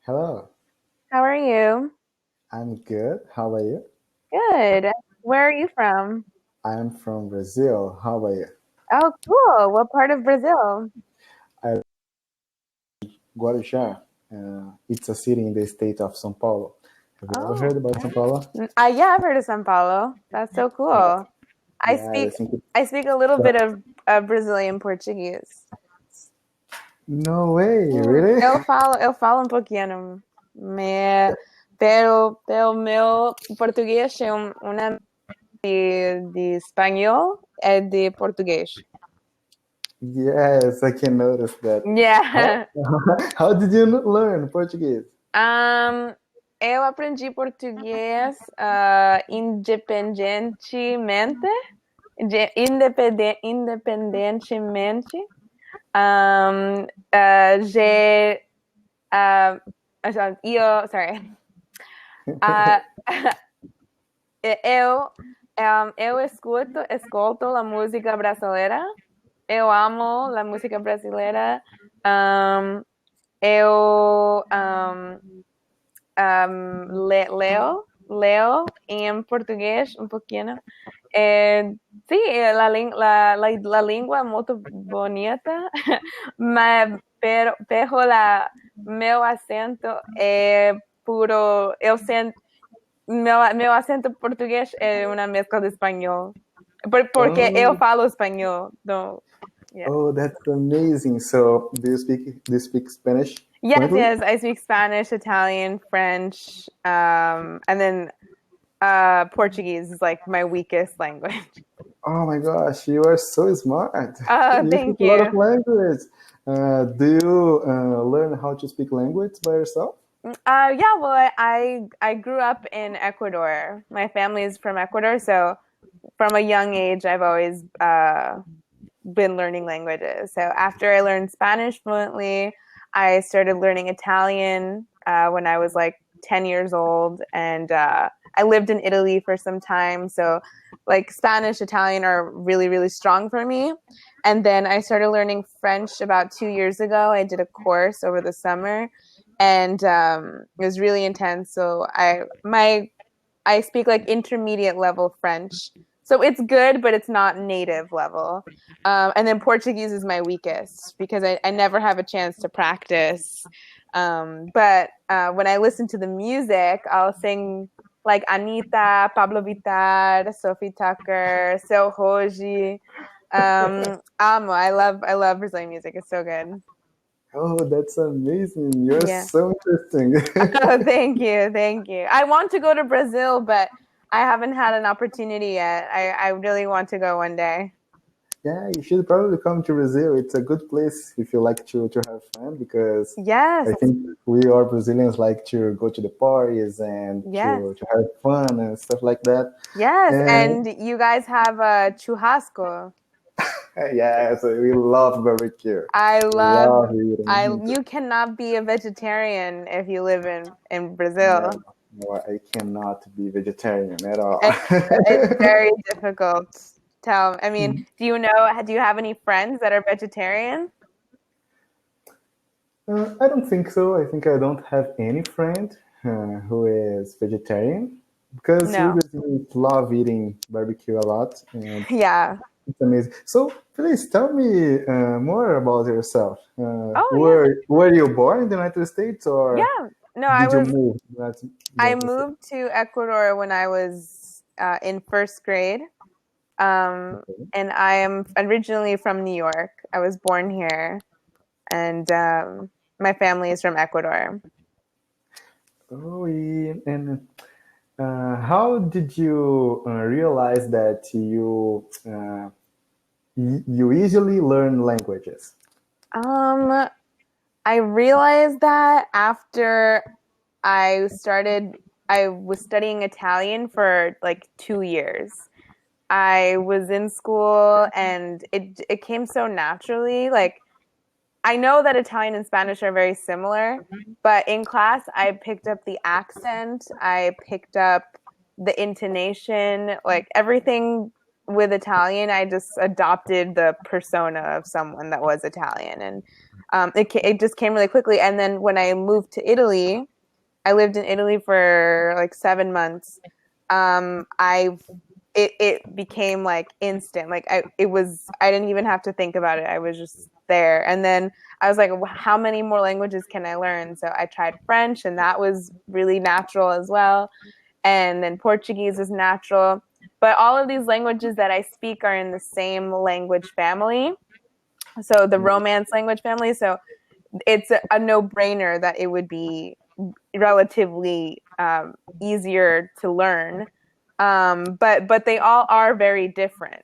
Hello, How are you? I'm good. How about you? Good. Where are you from? I'm from Brazil. How about you? Oh, cool. What part of Brazil? I'm Guarujá. It's a city in the state of São Paulo. Have you ever heard Oh, about São Paulo? yeah, I've heard of São Paulo. That's so cool. I Yeah, I speak think I speak a little so. bit of Brazilian Portuguese. No way, really? Eu falo um pouquinho, pelo meu português é uma de espanhol e de português. Yes, I can notice that. How, Yeah. how did you learn Portuguese? Um, eu aprendi português independentemente, independentemente. Um, de, uh, sorry. Uh, eu, eu escuto a música brasileira. Eu amo a música brasileira. Um, eu leo em português um pouquinho. Sí, la lengua es muy bonita, pero meu acento é puro. Meu acento português é uma mescla de espanhol. Porque eu Oh, falo espanhol. Então, yeah. oh, that's amazing. So, do you speak Spanish Yes, fluently? yes, I speak Spanish, Italian, French, and then Portuguese is like my weakest language. Oh my gosh, you are so smart. Oh, You speak thank a lot of you. language. Do you learn how to speak language by yourself? Yeah, well, I grew up in Ecuador. My family is from Ecuador, so from a young age, I've always been learning languages. So after I learned Spanish fluently, I started learning Italian when I was like 10 years old, and I lived in Italy for some time. So like Spanish, Italian are really, really strong for me. And then I started learning French about 2 years ago. I did a course over the summer, and it was really intense. So I speak like intermediate level French. So it's good, but it's not native level. And then Portuguese is my weakest because I never have a chance to practice. But when I listen to the music, I'll sing like Anita, Pablo Vittar, Sophie Tucker, Seu Hoji. Amo. I love Brazilian music. It's so good. Oh, that's amazing. You're Yeah. so interesting. Oh, thank you. Thank you. I want to go to Brazil, but I haven't had an opportunity yet. I really want to go one day. Yeah, you should probably come to Brazil. It's a good place if you like to have fun because Yes. I think we are Brazilians like to go to the parties and Yes. to have fun and stuff like that. Yes. And And you guys have a churrasco. yeah, so we love barbecue. I love Love I eating. you cannot be a vegetarian if you live in No, Brazil. no, I cannot be vegetarian at all. It's very difficult. Tell I mean, do you have any friends that are vegetarian? I don't think so. I think I don't have any friend who is vegetarian because we No. Brazilians love eating barbecue a lot and Yeah. it's amazing. So please tell me more about yourself. Oh, yeah. Were you born in the United States or Yeah. No, did you move to the I United States? moved to Ecuador when I was in first grade. And I am originally from New York. I was born here, and my family is from Ecuador. Oh, yeah. And how did you realize that you easily learn languages? Um, I realized that after I was studying Italian for like 2 years. I was in school and it came so naturally. Like I know that Italian and Spanish are very similar, but in class I picked up the accent, I picked up the intonation, like everything with Italian. I just adopted the persona of someone that was Italian, and it just came really quickly. And then when I moved to Italy, I lived in Italy for like 7 months. It became like instant. Like I didn't even have to think about it. I was just there. And then I was like, how many more languages can I learn? So I tried French, and that was really natural as well. And then Portuguese is natural. But all of these languages that I speak are in the same language family. So the Romance language family. So it's a no-brainer that it would be relatively easier to learn. But they all are very different.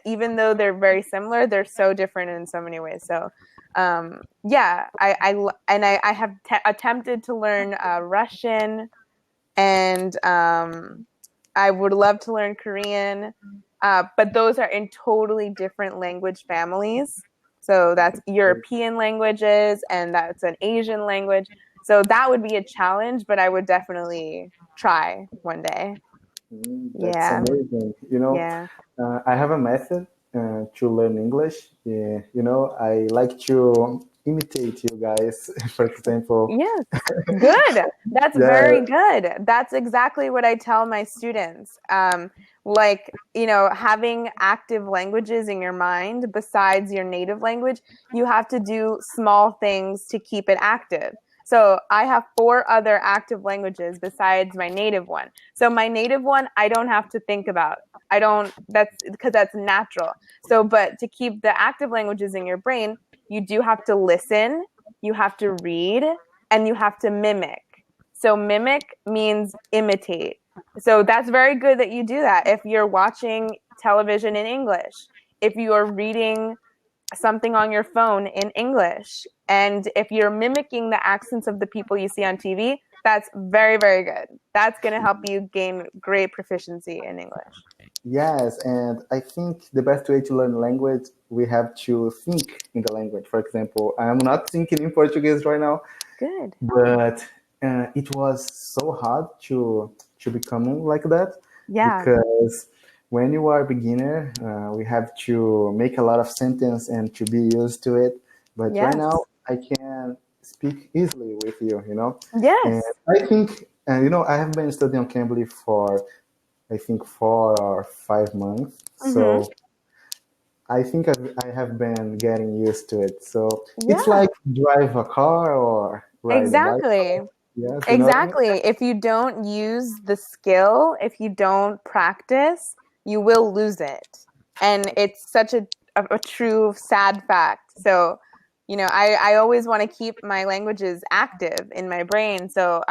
Even though they're very similar, they're so different in so many ways. So yeah, I have attempted to learn Russian, and I would love to learn Korean. But those are in totally different language families. So that's European languages, and that's an Asian language. So that would be a challenge, but I would definitely try one day. That's Yeah. amazing. Yeah. I have a method to learn English. Yeah, I like to imitate you guys. For example, Yes. Good. That's yeah, very good. That's exactly what I tell my students. Like, having active languages in your mind besides your native language, you have to do small things to keep it active. So I have 4 other active languages besides my native one. So my native one, I don't have to think about. That's because that's natural. So, but to keep the active languages in your brain, you do have to listen, you have to read, and you have to mimic. So mimic means imitate. So that's very good that you do that. If you're watching television in English, if you are reading something on your phone in English, and if you're mimicking the accents of the people you see on TV, that's very, very good. That's going to help you gain great proficiency in English. yes, and I think the best way to learn language, we have to think in the language. For example, I'm not thinking in Portuguese right now, Good. but it was so hard to become like that, Yeah. because when you are a beginner, we have to make a lot of sentence and to be used to it. But right Yes. now, I can speak easily with you. And Yes. I think, I have been studying on Cambly for, I think, 4 or 5 months. Mm-hmm. So I think I have been getting used to it. So it's Yeah. like drive a car or ride a Exactly. bicycle. Yes, you know what I mean? Exactly. If you don't use the skill, if you don't practice, you will lose it. And it's such a true sad fact. So, I always want to keep my languages active in my brain. So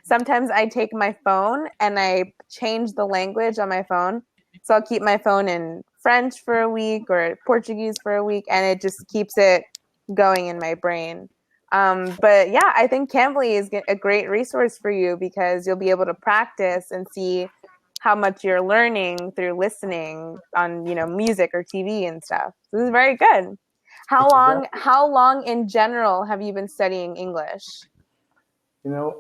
sometimes I take my phone and I change the language on my phone. So I'll keep my phone in French for a week or Portuguese for a week, and it just keeps it going in my brain. But yeah, I think Cambly is a great resource for you because you'll be able to practice and see how much you're learning through listening on, music or TV and stuff. So this is very good. How long Exactly. how long in general have you been studying English? You know,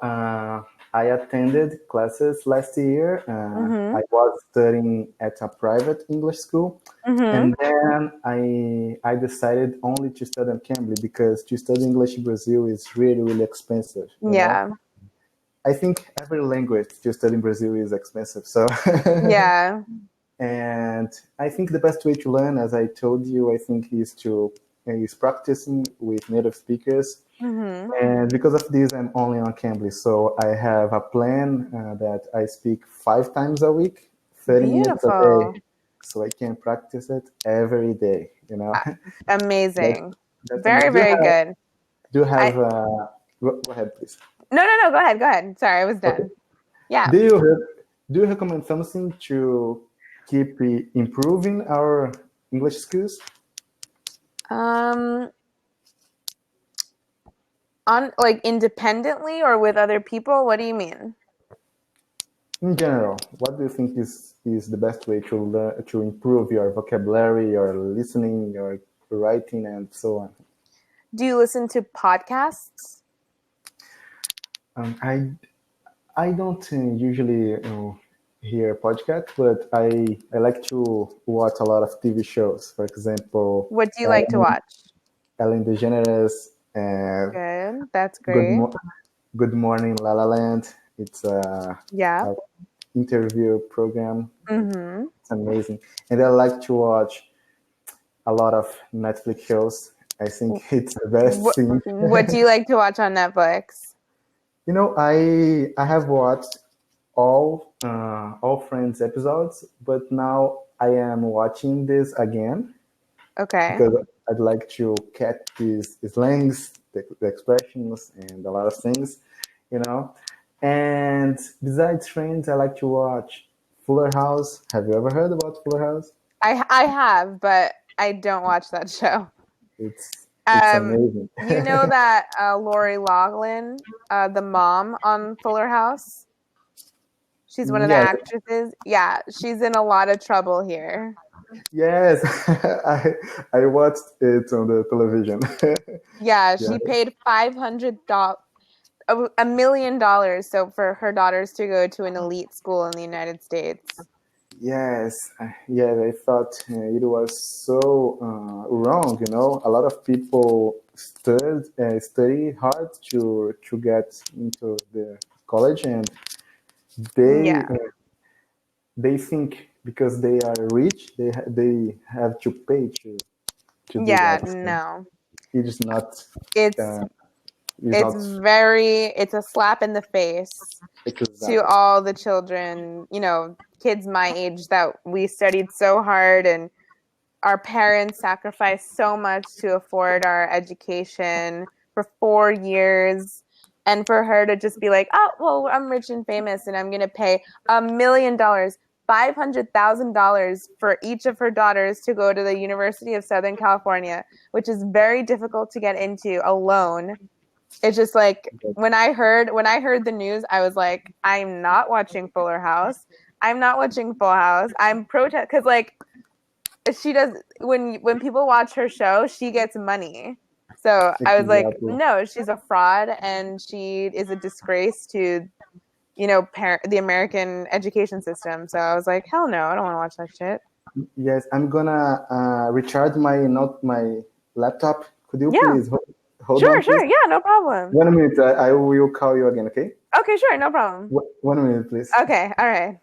I attended classes last year. Mhm. I was studying at a private English school, Mhm. and then I decided only to study on Cambly because to study English in Brazil is really really expensive. Yeah. I think every language to study in Brazil is expensive. So, Yeah. and I think the best way to learn, as I told you, I think is practicing with native speakers. Mhm. And because of this, I'm only on Cambly. So I have a plan that I speak 5 times a week, 30 minutes a Beautiful. day, so I can practice it every day. That, Amazing. that's Very, amazing. very good. Do you I have go ahead, please. No, no, no, go ahead. Go ahead. Sorry, I was Okay. done. Yeah. Do you do you recommend something to keep improving our English skills? Um on like independently or with other people? What do you mean? In general, what do you think is the best way to learn to improve your vocabulary, your listening, your writing, and so on? Do you listen to podcasts? Um, I I don't usually hear podcasts, but I like to watch a lot of TV shows. For example, What do you like to watch? Ellen DeGeneres, And Good. That's Good great. Good Morning La La Land. It's Yeah. a interview program. Mm-hmm. It's amazing. And I like to watch a lot of Netflix shows. I think it's the best What thing. What do you like to watch on Netflix? I have watched all Friends episodes, but now I am watching this again Okay. because I'd like to catch these slangs, the expressions, and a lot of things, you know. And besides Friends, I like to watch Fuller House. Have you ever heard about Fuller House? I have, but I don't watch that show. It's Um, amazing. you know that Lori Loughlin, the mom on Fuller House, she's one of the Yes, actresses. Yeah, she's in a lot of trouble here. yes, I watched it on the television. Yeah, Yeah. she paid $500, $1 million, so for her daughters to go to an elite school in the United States. Yes, yeah, I thought it was so wrong. A lot of people study hard to get into the college, and they Yeah, they think because they are rich, they have to pay to do yeah, that. no, It is not. it's Uh, it's it's not very it's a slap in the face to exactly. all the children, kids my age that we studied so hard and our parents sacrificed so much to afford our education for 4 years. And for her to just be like, oh, well, I'm rich and famous and I'm going to pay $1 million, $500,000 for each of her daughters to go to the University of Southern California, which is very difficult to get into alone. It's just like when I heard the news, I was like, I'm not watching Fuller House. I'm not watching Full House. I'm protest because like she does when people watch her show, she gets money. So I was like, Exactly. no, she's a fraud and she is a disgrace to the American education system. So I was like, hell no, I don't want to watch that shit. Yes, I'm gonna recharge my laptop. Could you Yeah, please hold on, sure, please? sure, yeah, no problem. 1 minute. I will call you again. Okay. Okay, sure, no problem. 1 minute, please. Okay, all right.